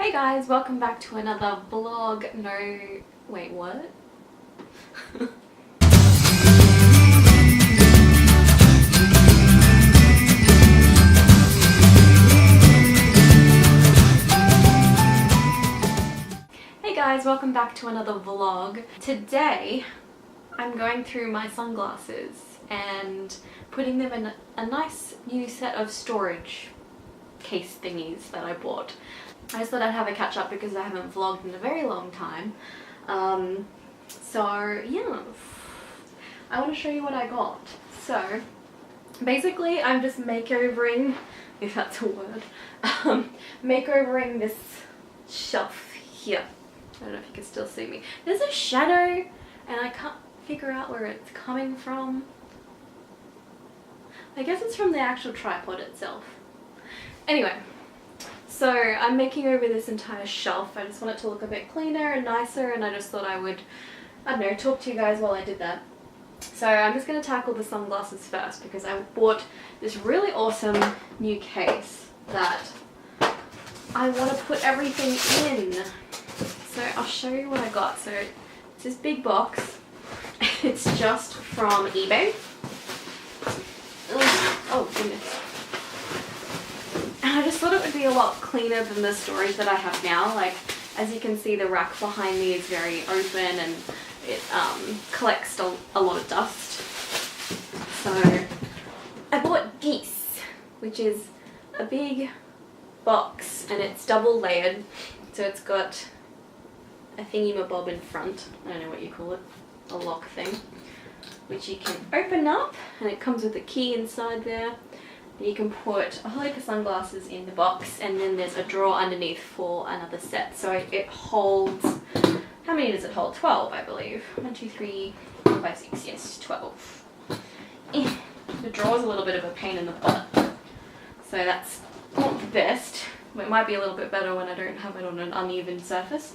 Hey guys, welcome back to another vlog. No, wait, what? Hey guys, welcome back to another vlog. Today, I'm going through my sunglasses and putting them in a nice new set of storage case thingies that I bought. I just thought I'd have a catch up because I haven't vlogged in a very long time. So yeah, I want to show you what I got. So basically I'm just makeovering, if that's a word, makeovering this shelf here. I don't know if you can still see me. There's a shadow and I can't figure out where it's coming from. I guess it's from the actual tripod itself. Anyway, so I'm making over this entire shelf. I just want it to look a bit cleaner and nicer, and I just thought I would, I don't know, talk to you guys while I did that. So I'm just going to tackle the sunglasses first because I bought this really awesome new case that I want to put everything in. So I'll show you what I got. So it's this big box. It's just from eBay. Oh goodness. I just thought it would be a lot cleaner than the storage that I have now. Like, as you can see, the rack behind me is very open and it collects a lot of dust. So I bought geese, which is a big box and it's double layered. So it's got a thingy-mabob in front. I don't know what you call it. A lock thing, which you can open up and it comes with a key inside there. You can put a whole heap of sunglasses in the box, and then there's a drawer underneath for another set. So it holds, how many does it hold? 12, I believe. 1, 2, 3, 4, 5, 6, yes, 12. The drawer's a little bit of a pain in the butt, so that's not the best. It might be a little bit better when I don't have it on an uneven surface.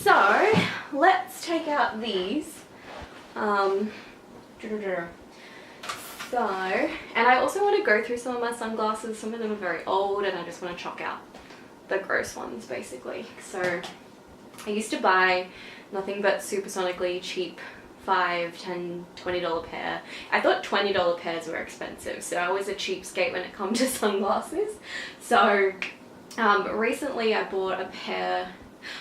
So let's take out these. So, and I also want to go through some of my sunglasses. Some of them are very old and I just want to chalk out the gross ones basically. So I used to buy nothing but supersonically cheap $5, $10, $20 pair. I thought $20 pairs were expensive, so I was a cheapskate when it comes to sunglasses. So recently I bought a pair,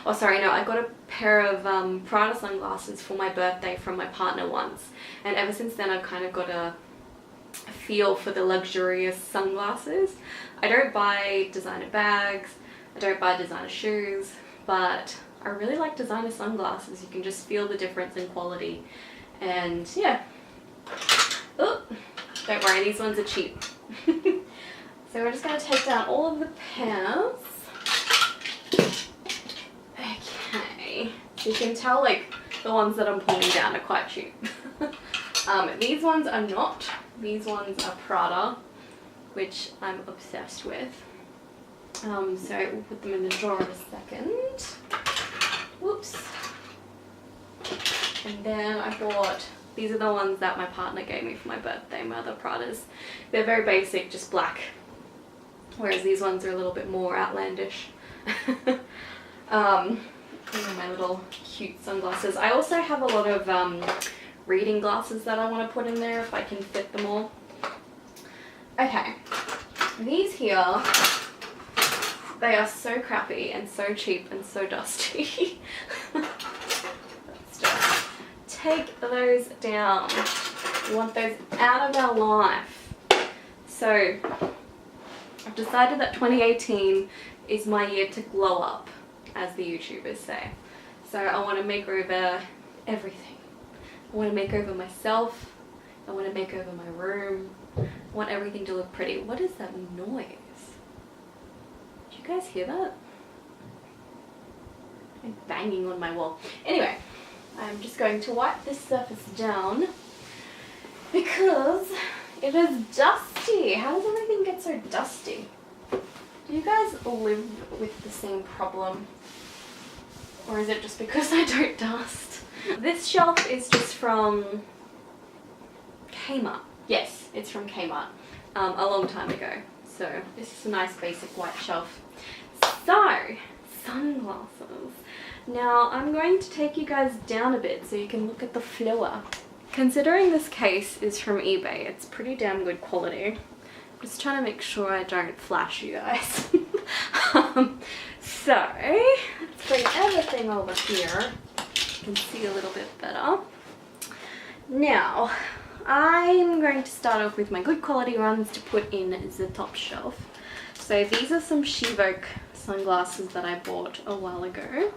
I got a pair of Prada sunglasses for my birthday from my partner once, and ever since then I've kind of got a feel for the luxurious sunglasses. I don't buy designer bags, I don't buy designer shoes, but I really like designer sunglasses. You can just feel the difference in quality, and yeah. Oh, don't worry, these ones are cheap. So we're just going to take down all of the pairs. Okay, so you can tell like the ones that I'm pulling down are quite cheap. These ones are not. These ones are Prada, which I'm obsessed with. So we'll put them in the drawer in a second. Whoops. And then I bought, these are the ones that my partner gave me for my birthday, my other Pradas. They're very basic, just black. Whereas these ones are a little bit more outlandish. My little cute sunglasses. I also have a lot of reading glasses that I want to put in there if I can fit them all. Okay, these here, they are so crappy and so cheap and so dusty. Let's just take those down. We want those out of our life. So I've decided that 2018 is my year to glow up, as the YouTubers say. So I want to make over everything. I want to make over myself. I want to make over my room. I want everything to look pretty. What is that noise? Did you guys hear that? I'm banging on my wall. Anyway, I'm just going to wipe this surface down because it is dusty. How does everything get so dusty? Do you guys live with the same problem? Or is it just because I don't dust? This shelf is just from Kmart. Yes, it's from Kmart a long time ago. So this is a nice basic white shelf. So, sunglasses. Now I'm going to take you guys down a bit so you can look at the floor. Considering this case is from eBay, it's pretty damn good quality. I'm just trying to make sure I don't flash you guys. So, let's bring everything over here. You can see a little bit better. Now, I'm going to start off with my good quality ones to put in the top shelf. So these are some Shevoke sunglasses that I bought a while ago,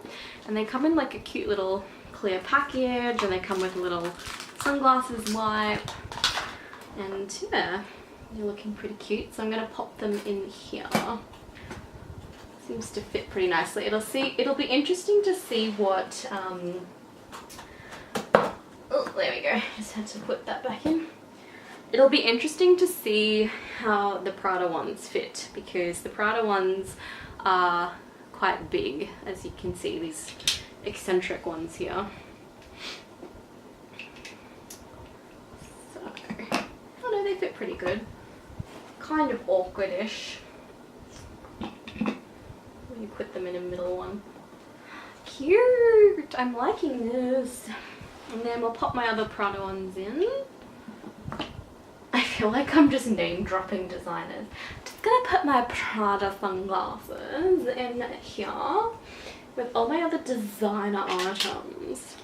and they come in like a cute little clear package, and they come with a little sunglasses wipe, and yeah, they're looking pretty cute. So I'm going to pop them in here. Seems to fit pretty nicely. It'll be interesting to see what oh, there we go, just had to put that back in. It'll be interesting to see how the Prada ones fit, because the Prada ones are quite big, as you can see, these eccentric ones here. So, oh no, they fit pretty good. Kind of awkward-ish when you put them in a middle one. Cute! I'm liking this. And then we'll pop my other Prada ones in. I feel like I'm just name dropping designers. Just gonna put my Prada sunglasses in here with all my other designer items.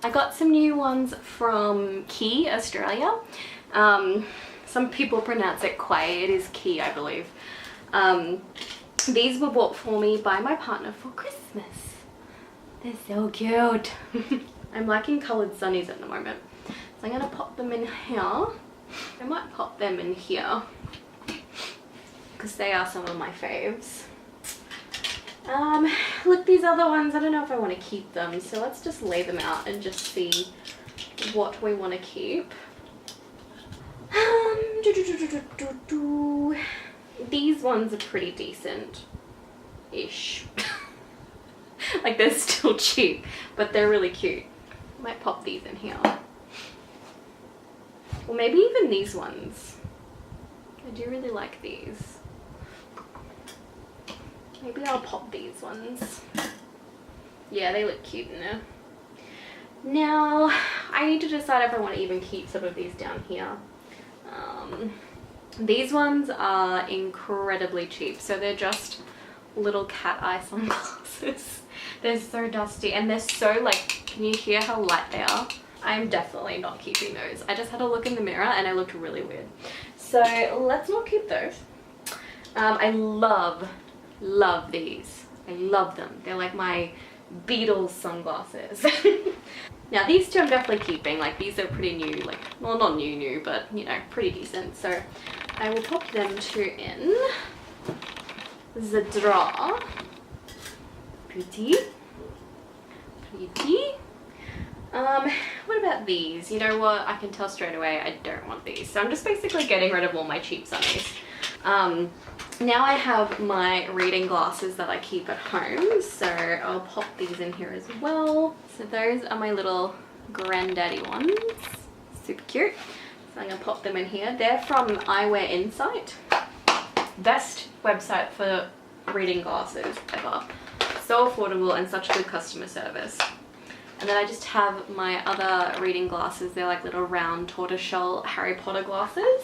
I got some new ones from Key, Australia. Some people pronounce it Quay, it is Key, I believe. These were bought for me by my partner for Christmas. They're so cute. I'm liking coloured sunnies at the moment, so I'm going to pop them in here. I might pop them in here because they are some of my faves. Look, these other ones, I don't know if I want to keep them, so let's just lay them out and just see what we want to keep. These ones are pretty decent-ish. Like, they're still cheap, but they're really cute. Might pop these in here. Or maybe even these ones. I do really like these. Maybe I'll pop these ones. Yeah, they look cute in there. Now, I need to decide if I want to even keep some of these down here. These ones are incredibly cheap, so they're just little cat eye sunglasses. They're so dusty, and they're so, like, can you hear how light they are? I'm definitely not keeping those. I just had a look in the mirror and I looked really weird. So let's not keep those. I love these. I love them. They're like my Beatles sunglasses. Now these two I'm definitely keeping. Like, these are pretty new, like, well, not new, but you know, pretty decent. So I will pop them two in the drawer. Pretty. What about these? You know what? I can tell straight away I don't want these. So I'm just basically getting rid of all my cheap sunnies. Now I have my reading glasses that I keep at home, so I'll pop these in here as well. So those are my little granddaddy ones. Super cute. So I'm gonna pop them in here. They're from Eyewear Insight. Best website for reading glasses ever. So affordable and such good customer service. And then I just have my other reading glasses. They're like little round tortoiseshell Harry Potter glasses.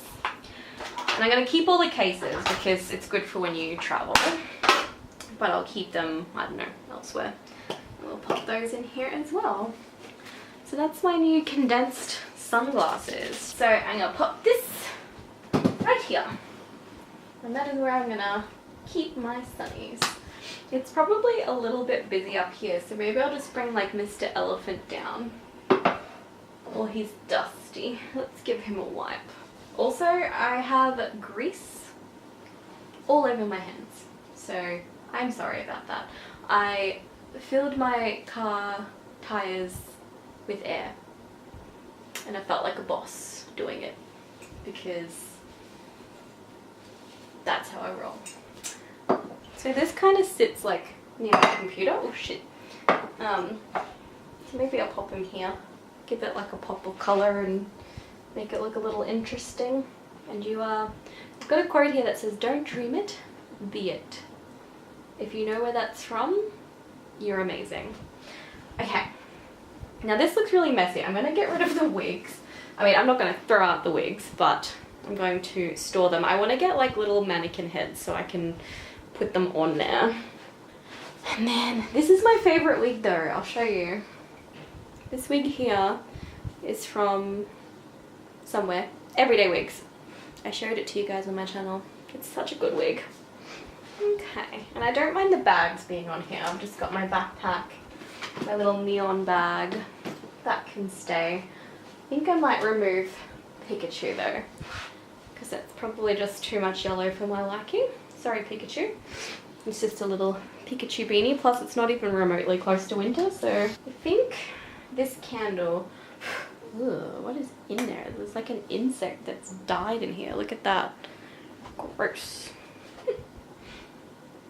And I'm going to keep all the cases because it's good for when you travel. But I'll keep them, I don't know, elsewhere. And we'll pop those in here as well. So that's my new condensed sunglasses. So I'm going to pop this right here. And that is where I'm going to keep my sunnies. It's probably a little bit busy up here, so maybe I'll just bring like Mr. Elephant down. Well, he's dusty. Let's give him a wipe. Also, I have grease all over my hands, so I'm sorry about that. I filled my car tires with air, and I felt like a boss doing it because that's how I roll. So this kind of sits like near my computer. Oh shit. So maybe I'll pop him here. Give it like a pop of colour and make it look a little interesting. And I've got a quote here that says, "Don't dream it, be it." If you know where that's from, you're amazing. Okay, now this looks really messy. I'm gonna get rid of the wigs. I mean, I'm not gonna throw out the wigs, but I'm going to store them. I wanna get like little mannequin heads so I can put them on there. And then this is my favorite wig though, I'll show you. This wig here is from somewhere. Everyday Wigs. I showed it to you guys on my channel. It's such a good wig. Okay, and I don't mind the bags being on here. I've just got my backpack, my little neon bag. That can stay. I think I might remove Pikachu though, because that's probably just too much yellow for my liking. Sorry Pikachu. It's just a little Pikachu beanie, plus it's not even remotely close to winter, so I think this candle, ugh, what is in there? There's like an insect that's died in here. Look at that. Gross.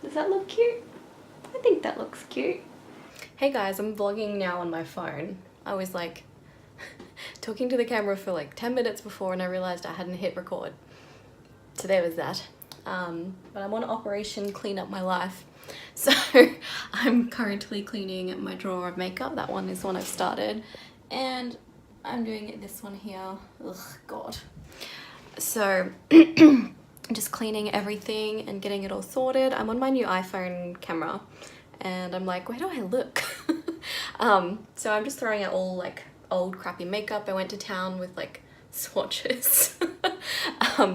Does that look cute? I think that looks cute. Hey guys, I'm vlogging now on my phone. I was like talking to the camera for like 10 minutes before and I realized I hadn't hit record. So there was that. But I'm on Operation Clean Up My Life. So I'm currently cleaning my drawer of makeup. That one is one I've started. And I'm doing this one here. Ugh, God. So just cleaning everything and getting it all sorted. I'm on my new iPhone camera and I'm like, where do I look? So I'm just throwing out all like old crappy makeup. I went to town with like swatches.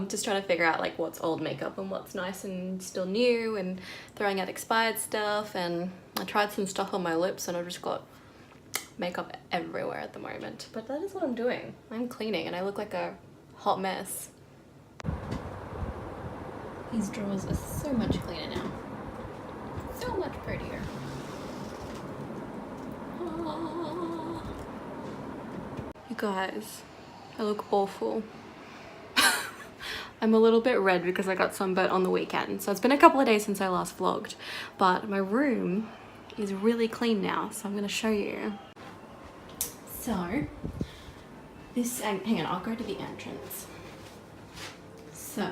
Just trying to figure out like what's old makeup and what's nice and still new, and throwing out expired stuff. And I tried some stuff on my lips and I just got makeup everywhere at the moment. But that is what I'm doing. I'm cleaning and I look like a hot mess. These drawers are so much cleaner now. So much prettier. Ah. You guys, I look awful. I'm a little bit red because I got sunburnt on the weekend. So it's been a couple of days since I last vlogged, but my room is really clean now. So I'm gonna show you. So this, hang on, I'll go to the entrance. So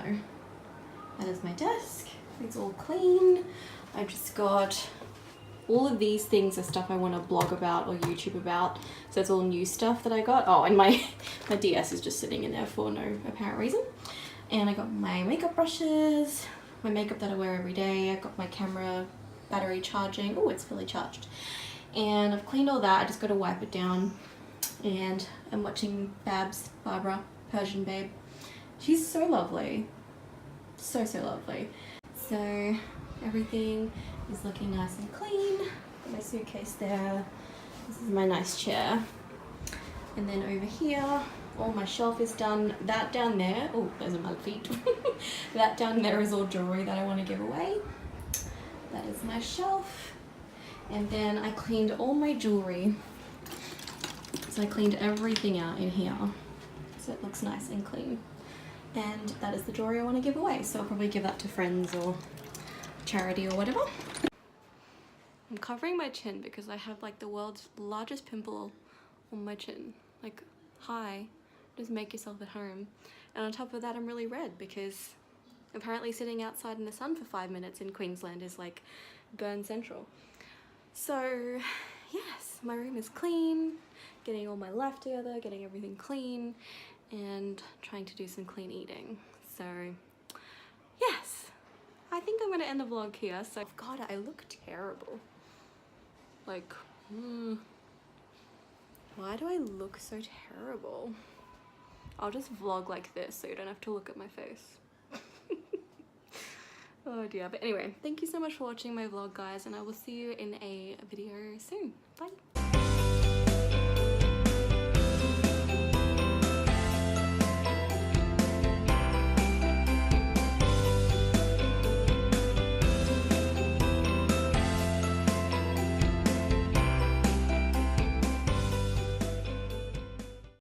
that is my desk. It's all clean. I've just got all of these things are stuff I want to blog about or YouTube about. So it's all new stuff that I got. Oh, and my DS is just sitting in there for no apparent reason. And I got my makeup brushes, my makeup that I wear every day. I got my camera battery charging. Oh, it's fully charged. And I've cleaned all that. I just got to wipe it down. And I'm watching Barbara, Persian Babe. She's so lovely. So lovely. So everything is looking nice and clean. Got my suitcase there. This is my nice chair. And then over here, all my shelf is done. That down there, oh, those are my feet. That down there is all jewelry that I want to give away. That is my shelf. And then I cleaned all my jewelry. So I cleaned everything out in here. So it looks nice and clean. And that is the jewelry I want to give away. So I'll probably give that to friends or charity or whatever. I'm covering my chin because I have like the world's largest pimple on my chin. Like, hi, just make yourself at home. And on top of that, I'm really red because apparently sitting outside in the sun for 5 minutes in Queensland is like burn central. So yes, my room is clean, getting all my life together, getting everything clean, and trying to do some clean eating. So yes, I think I'm gonna end the vlog here. So God, I look terrible. Like, why do I look so terrible? I'll just vlog like this so you don't have to look at my face. Oh dear. But anyway, thank you so much for watching my vlog, guys, and I will see you in a video soon. Bye.